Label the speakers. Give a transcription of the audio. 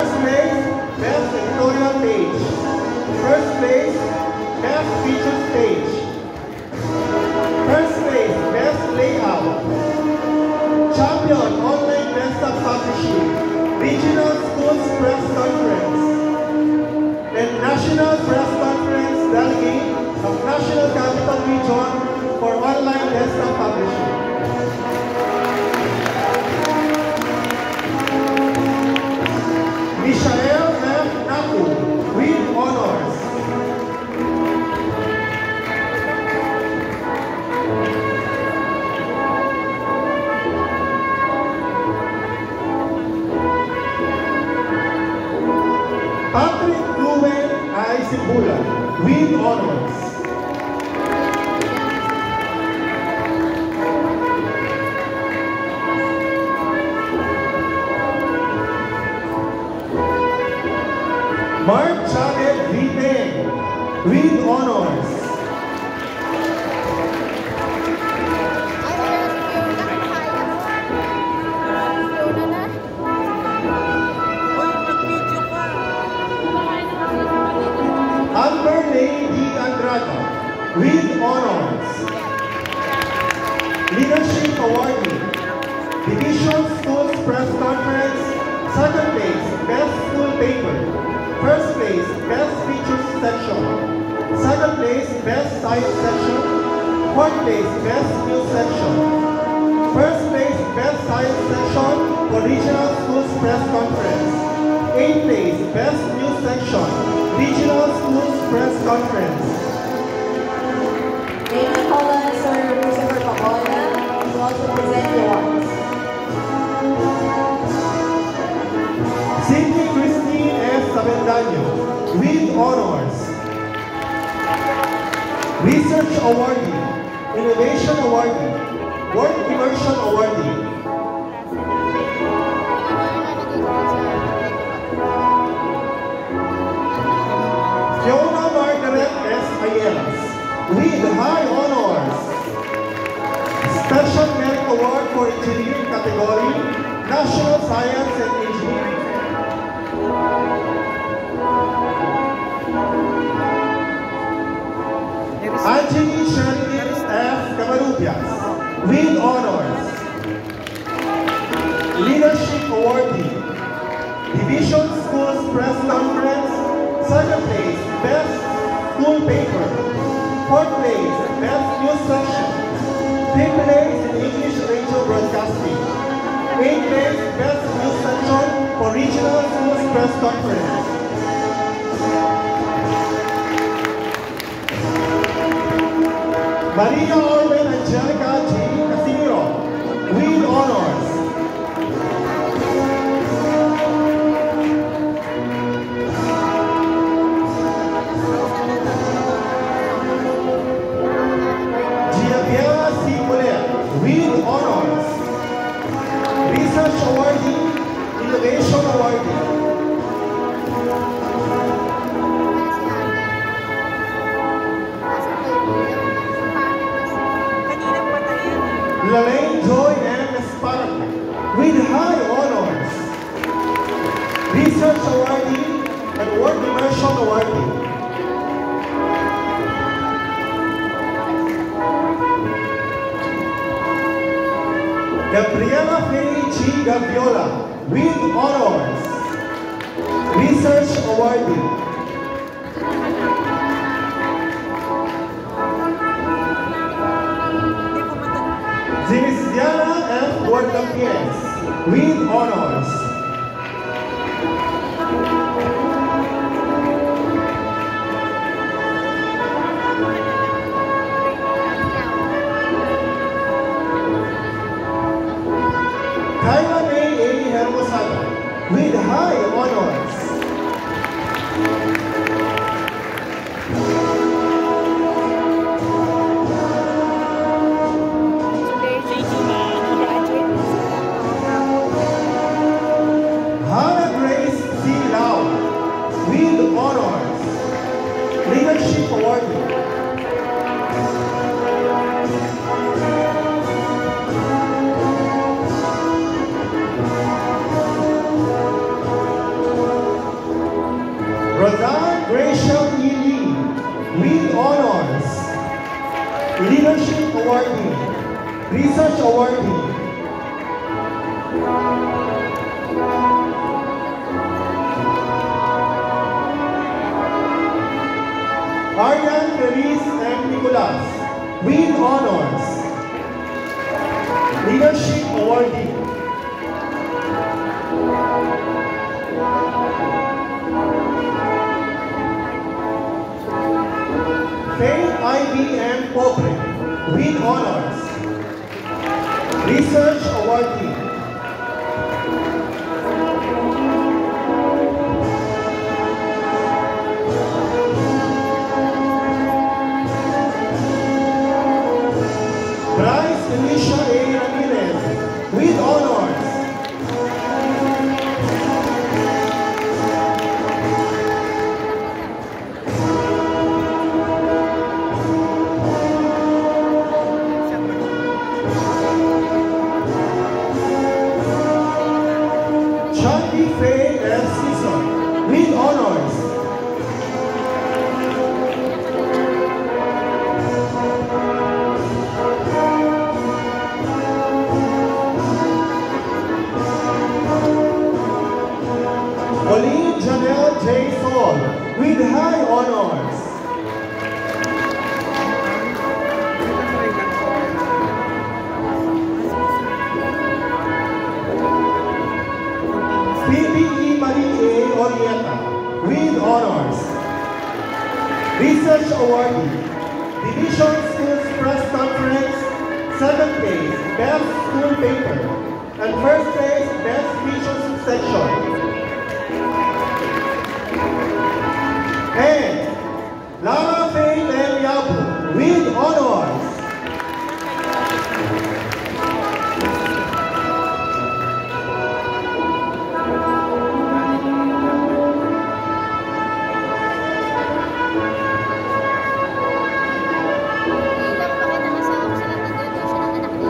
Speaker 1: First place, Best Editorial Page. First place, Best Features Page. First place, Best Layout. Champion, Online Desktop Publishing. Regional Schools Press Conference. And National Press Conference Delegate of National Capital Region for Online Desktop Publishing. Michael F. Naku, with honors. Patrick Ruben Aizibula, with honors. Mark Chavez Viten, with honors. Amber Lane D. Andrada, with honors. Leadership Awardee, Division Schools Press Conference, second place, Best School Paper. First place, Best Features Section. Second place, Best Science Section. Fourth place, Best News Section. First place, Best Science Section for Regional Schools Press Conference. Eighth place, Best News Section, Regional Schools Press Conference.
Speaker 2: May we call on Sir Christopher Pagola to also present the awards.
Speaker 1: Cindy Christine S. Sabendaño, with honors. Research Awardee, Innovation Awardee, Work Immersion Awardee. Fiona Margaret S. Ayelas, with high honors. Special Merit Award for Engineering category, National Science and Engineering. Angeline Sheridan F. Camarubias, with honors. Leadership Awardee, Division Schools Press Conference, second place, Best School Paper. Fourth place, Best News Section. Fifth place in English Radio Broadcasting. Eighth place, Best News Section for Regional Schools Press Conference. Maria Orwin Angelica G. Casimiro, with honors. Gianviera C. Muller, with honors. Research Awardee, Innovation Awardee. Lalaine Joy M. Esparraco, with high honors. Research Awardee and Work Immersion Awardee. Gabriela Faye G. Gaviola, with honors. Research Awardee. Zinisiana F. Guardapies, with honors. Kyla May A. Hermosada, with high honors. Hannah Grace C. Lau, with honors. Leadership Awardee. Leadership Awardee, Research Awardee, Arian Feliz M. Nicolas, with honors. Leadership Awardee. Faith IBM Pobre, with honors. Research Awardee. Bryce Alicia A. Ramirez, with honors. Chandy Faye S. Sison, with honors. Pauline Janelle J. Sol, with high honors. PBE Marie A. Orieta, with honors. Research Awardee, Division Schools Press Conference, 2nd place, Best School Paper, and 1st place, Best Features Section.